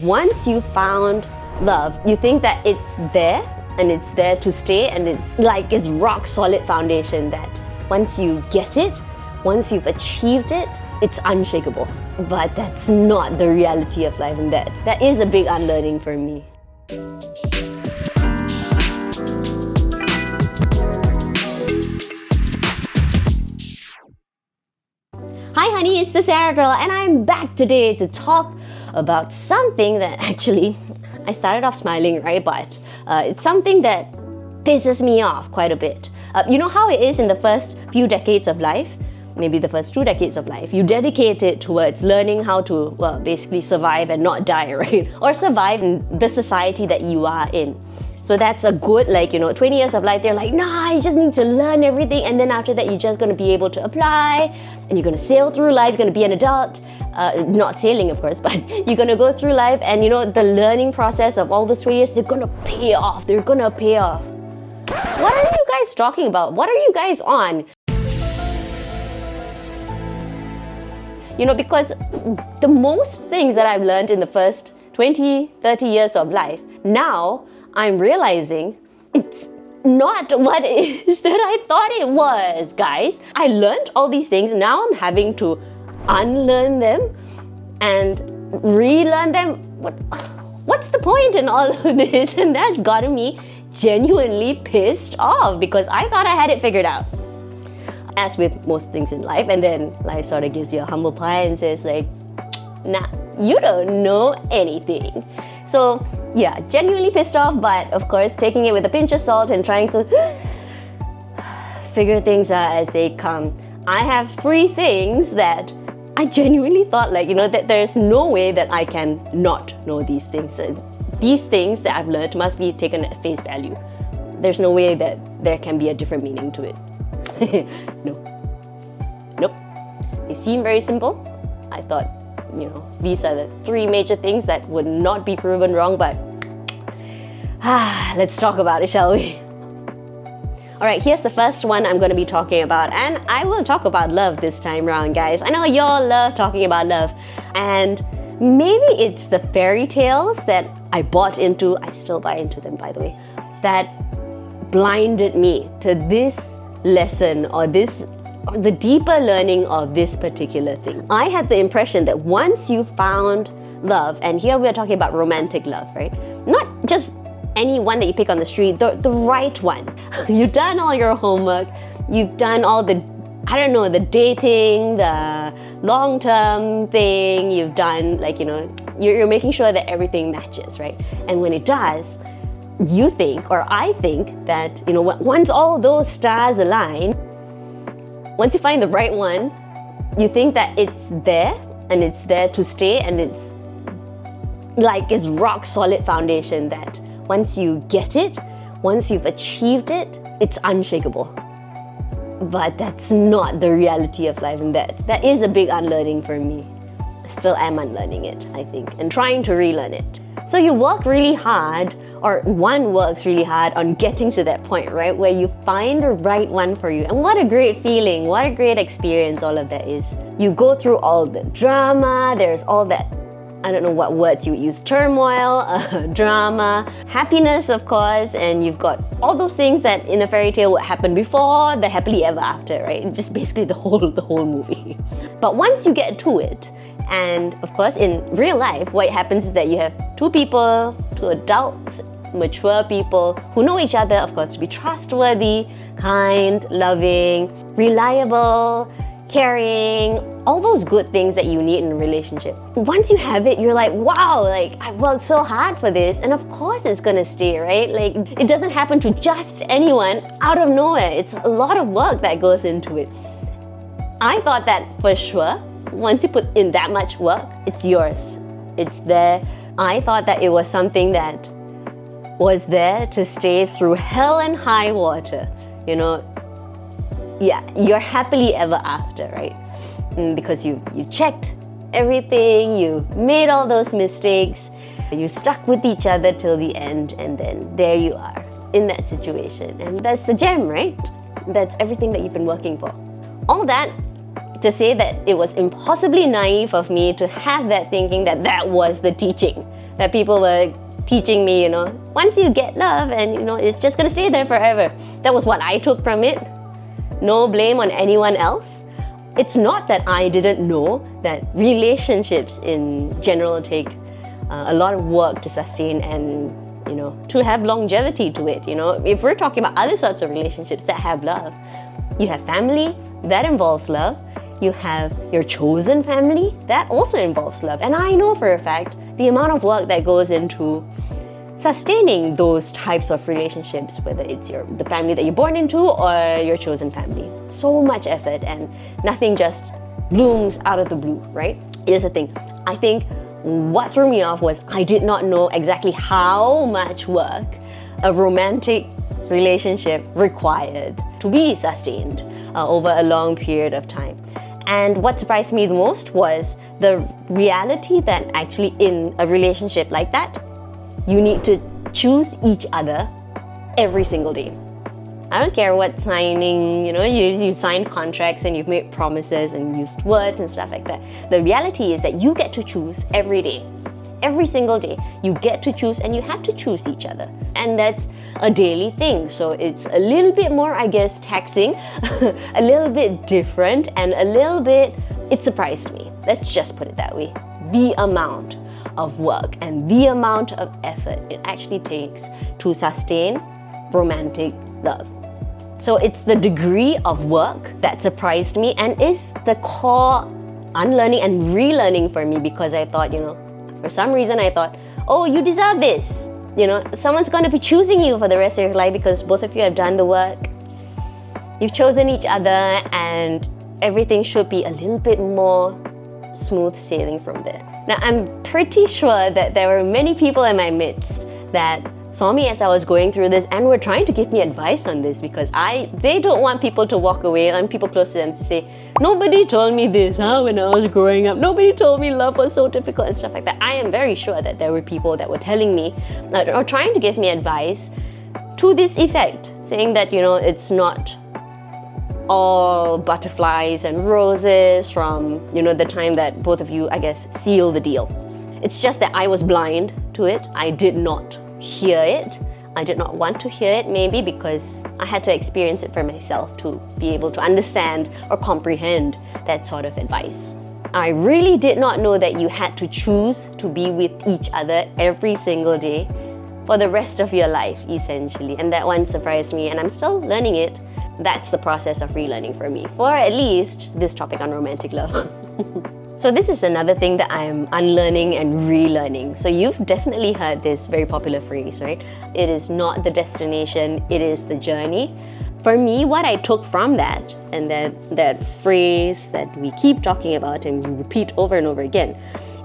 Once you found love, you think that it's there and it's there to stay, and it's like this rock solid foundation that once you get it, once you've achieved it, it's unshakable. But that's not the reality of life, and that is a big unlearning for me. Hi honey, it's the Sarah girl, and I'm back today to talk about something that actually, I started off smiling, right? But it's something that pisses me off quite a bit. You know how it is in the first few decades of life, maybe the first 2 decades of life, you dedicate it towards learning how to, well, basically survive and not die, right? Or survive in the society that you are in. So that's a good, 20 years of life, they're like, nah, you just need to learn everything, and then after that, you're just going to be able to apply, and you're going to sail through life, you're going to be an adult. Not sailing, of course, but you're going to go through life, and the learning process of all those 20 years, they're going to pay off. They're going to pay off. What are you guys talking about? What are you guys on? Because the most things that I've learned in the first 20, 30 years of life, now I'm realizing it's not what it is that I thought it was, guys. I learned all these things, now I'm having to unlearn them and relearn them. What's the point in all of this? And that's gotten me genuinely pissed off because I thought I had it figured out. As with most things in life, and then life sort of gives you a humble pie and says nah, you don't know anything. So yeah, genuinely pissed off, but of course taking it with a pinch of salt and trying to figure things out as they come. I have 3 things that I genuinely thought that there's no way that I can not know these things. These things that I've learned must be taken at face value. There's no way that there can be a different meaning to it. Nope. They seem very simple. I thought, these are the 3 major things that would not be proven wrong, but let's talk about it, shall we? Alright, here's the first one I'm going to be talking about, and I will talk about love this time round, guys. I know y'all love talking about love, and maybe it's the fairy tales that I bought into, I still buy into them by the way, that blinded me to this lesson or the deeper learning of this particular thing. I had the impression that once you found love, and here we're talking about romantic love, right? Not just any one that you pick on the street, the right one. You've done all your homework, you've done all the the dating, the long-term thing, you've done you're making sure that everything matches, right? And when it does, you think, or I think that, once all those stars align, once you find the right one, you think that it's there and it's there to stay, and it's like this rock solid foundation that once you get it, once you've achieved it, it's unshakable. But that's not the reality of life, and that is a big unlearning for me. I still am unlearning it, I think, and trying to relearn it. So you work really hard, or one works really hard on getting to that point, right? Where you find the right one for you. And what a great feeling, what a great experience all of that is. You go through all the drama, there's all that, I don't know what words you would use, turmoil, drama, happiness of course, and you've got all those things that in a fairy tale would happen before the happily ever after, right? Just basically the whole movie. But once you get to it, and of course in real life, what happens is that you have 2 people, 2 adults, mature people who know each other, of course, to be trustworthy, kind, loving, reliable, caring, all those good things that you need in a relationship. Once you have it, you're like, wow, I've worked so hard for this, and of course it's gonna stay, right? It doesn't happen to just anyone out of nowhere. It's a lot of work that goes into it. I thought that for sure, once you put in that much work, it's yours. It's there. I thought that it was something that was there to stay through hell and high water. Yeah, you're happily ever after, right? Because you checked everything, you made all those mistakes, you stuck with each other till the end, and then there you are in that situation. And that's the gem, right? That's everything that you've been working for. All that to say that it was impossibly naive of me to have that thinking that that was the teaching, that people were teaching me, once you get love and, it's just gonna stay there forever. That was what I took from it. No blame on anyone else. It's not that I didn't know that relationships in general take a lot of work to sustain and, to have longevity to it. If we're talking about other sorts of relationships that have love, you have family, that involves love. You have your chosen family, that also involves love. And I know for a fact the amount of work that goes into sustaining those types of relationships, whether it's the family that you're born into or your chosen family. So much effort, and nothing just blooms out of the blue, right? Here's the thing. I think what threw me off was I did not know exactly how much work a romantic relationship required to be sustained over a long period of time. And what surprised me the most was the reality that actually in a relationship like that, you need to choose each other every single day. I don't care what signing, you signed contracts and you've made promises and used words and stuff like that. The reality is that you get to choose every day. Every single day, you get to choose and you have to choose each other. And that's a daily thing. So it's a little bit more, I guess, taxing, a little bit different, and a little bit, it surprised me. Let's just put it that way. The amount of work and the amount of effort it actually takes to sustain romantic love. So it's the degree of work that surprised me and is the core unlearning and relearning for me, because I thought, for some reason I thought, oh, you deserve this. Someone's going to be choosing you for the rest of your life because both of you have done the work. You've chosen each other and everything should be a little bit more smooth sailing from there. Now, I'm pretty sure that there were many people in my midst that saw me as I was going through this and were trying to give me advice on this, because they don't want people to walk away and people close to them to say, nobody told me this when I was growing up. Nobody told me love was so difficult and stuff like that. I am very sure that there were people that were telling me or trying to give me advice to this effect, saying that, it's not all butterflies and roses from, the time that both of you, I guess, seal the deal. It's just that I was blind to it. I did not hear it. I did not want to hear it, maybe because I had to experience it for myself to be able to understand or comprehend that sort of advice. I really did not know that you had to choose to be with each other every single day for the rest of your life, essentially. And that one surprised me, and I'm still learning it. That's the process of relearning for me, for at least this topic on romantic love. So this is another thing that I'm unlearning and relearning. So you've definitely heard this very popular phrase, right? It is not the destination, it is the journey. For me, what I took from that, and that phrase that we keep talking about and you repeat over and over again,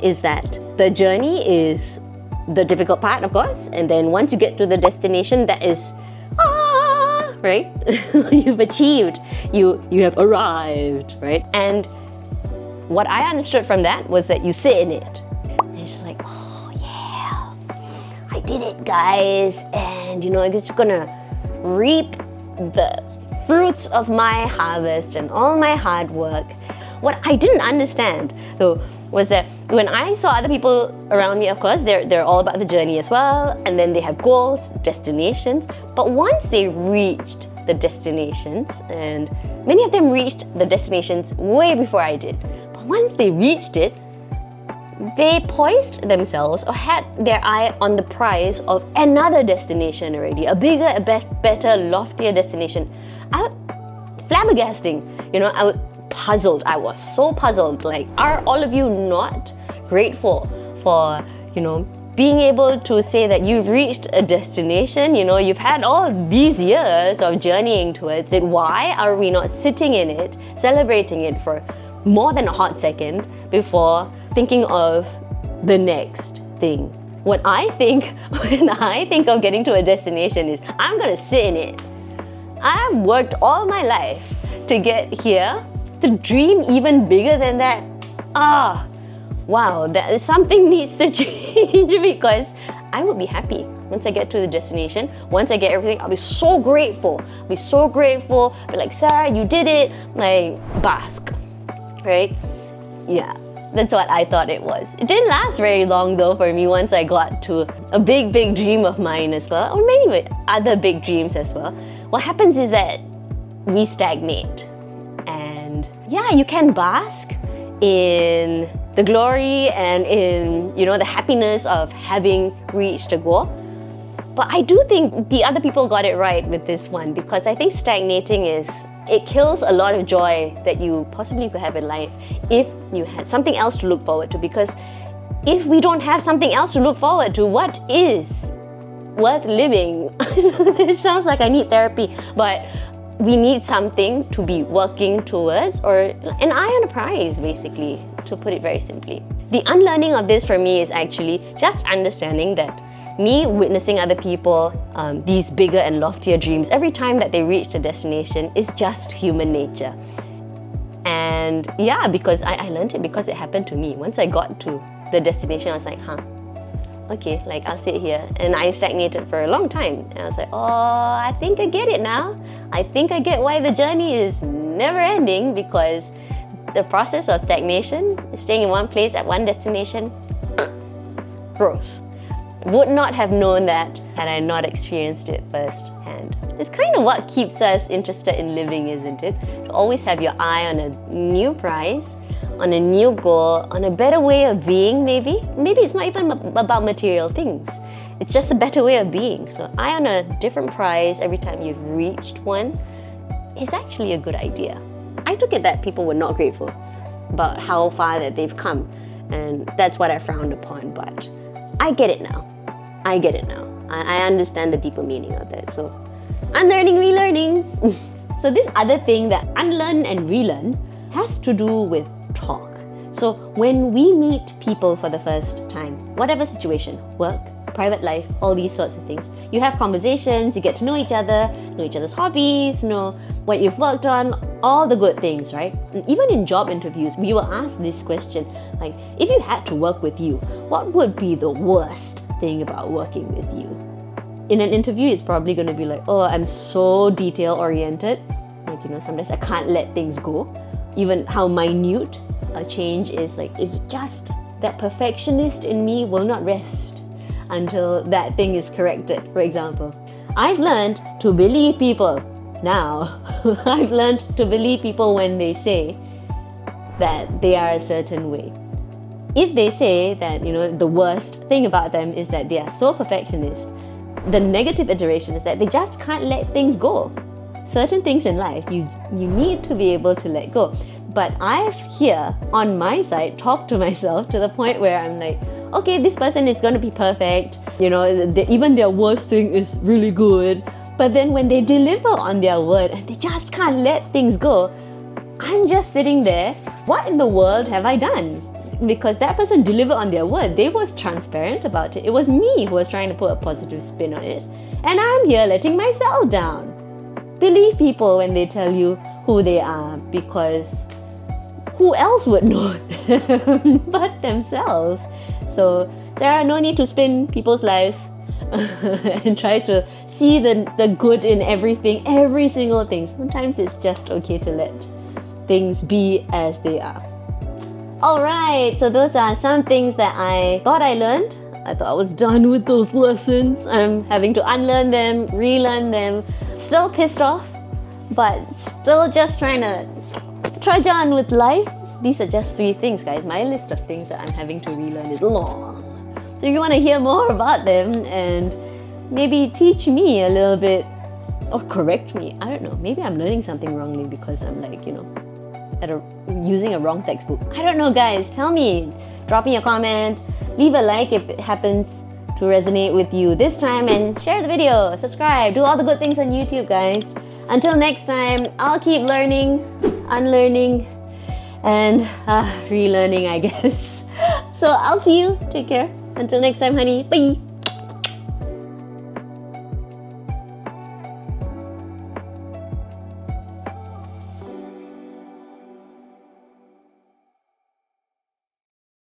is that the journey is the difficult part, of course, and then once you get to the destination, that is, right? You've achieved, you have arrived, right? And what I understood from that was that you sit in it. And it's just like, oh yeah, I did it, guys. And I'm just gonna reap the fruits of my harvest and all my hard work. What I didn't understand, though, was that when I saw other people around me, of course, they're all about the journey as well. And then they have goals, destinations. But once they reached the destinations, and many of them reached the destinations way before I did. Once they reached it, they poised themselves or had their eye on the prize of another destination already, a bigger, a better, loftier destination. Flabbergasting, I was puzzled. I was so puzzled. Like, are all of you not grateful for, being able to say that you've reached a destination? You've had all these years of journeying towards it. Why are we not sitting in it, celebrating it for more than a hot second before thinking of the next thing? What I think when I think of getting to a destination is I'm gonna sit in it. I've worked all my life to get here, to dream even bigger than that. Wow, something needs to change, because I will be happy once I get to the destination. Once I get everything, I'll be so grateful. Be like, Sarah, you did it. Like, bask. right? Yeah, that's what I thought it was. It didn't last very long though for me once I got to a big dream of mine as well, or many other big dreams as well. What happens is that we stagnate. And yeah, you can bask in the glory and in, you know, the happiness of having reached a goal. But I do think the other people got it right with this one, because I think stagnating it kills a lot of joy that you possibly could have in life if you had something else to look forward to. Because if we don't have something else to look forward to, what is worth living? It sounds like I need therapy, but we need something to be working towards, or an eye on a prize, basically, to put it very simply. The unlearning of this for me is actually just understanding that me witnessing other people, these bigger and loftier dreams, every time that they reach a destination is just human nature. And yeah, because I learned it because it happened to me. Once I got to the destination, I was like, okay, like I'll sit here. And I stagnated for a long time. And I was like, I think I get it now. I think I get why the journey is never ending, because the process of stagnation, staying in one place at one destination, gross. Would not have known that had I not experienced it firsthand. It's kind of what keeps us interested in living, isn't it? To always have your eye on a new prize, on a new goal, on a better way of being, maybe. Maybe it's not even about material things. It's just a better way of being. So eye on a different prize every time you've reached one is actually a good idea. I took it that people were not grateful about how far that they've come, and that's what I frowned upon, but I get it now. I get it now. I understand the deeper meaning of it. So, unlearning, relearning. So this other thing that unlearn and relearn has to do with talk. So when we meet people for the first time, whatever situation, work, private life, all these sorts of things, you have conversations, you get to know each other's hobbies, know what you've worked on, all the good things, right? And even in job interviews, we will ask this question, like, if you had to work with you, what would be the worst thing about working with you? In an interview, it's probably going to be like, I'm so detail oriented. Like, sometimes I can't let things go. Even how minute a change is, like, if just that perfectionist in me will not rest until that thing is corrected, for example. I've learned to believe people now. I've learned to believe people when they say that they are a certain way. If they say that, the worst thing about them is that they are so perfectionist, the negative iteration is that they just can't let things go. Certain things in life, you need to be able to let go. But I've here, on my side, talked to myself to the point where I'm like, okay, this person is going to be perfect. Even their worst thing is really good. But then when they deliver on their word and they just can't let things go, I'm just sitting there, what in the world have I done? Because that person delivered on their word. They were transparent about it. It was me who was trying to put a positive spin on it. And I'm here letting myself down. Believe people when they tell you who they are, because who else would know them but themselves? So Sarah, no need to spin people's lives and try to see the good in everything, every single thing. Sometimes it's just okay to let things be as they are. Alright, so those are some things that I thought I learned. I thought I was done with those lessons. I'm having to unlearn them, relearn them. Still pissed off, but still just trying to trudge on with life. These are just 3 things, guys. My list of things that I'm having to relearn is long. So if you want to hear more about them and maybe teach me a little bit or correct me, I don't know. Maybe I'm learning something wrongly because I'm like, using a wrong textbook. I don't know, guys. Tell me. Drop me a comment. Leave a like if it happens to resonate with you this time, and share the video, subscribe, do all the good things on YouTube, guys. Until next time, I'll keep learning, unlearning, and relearning, I guess. So I'll see you. Take care. Until next time, honey. Bye.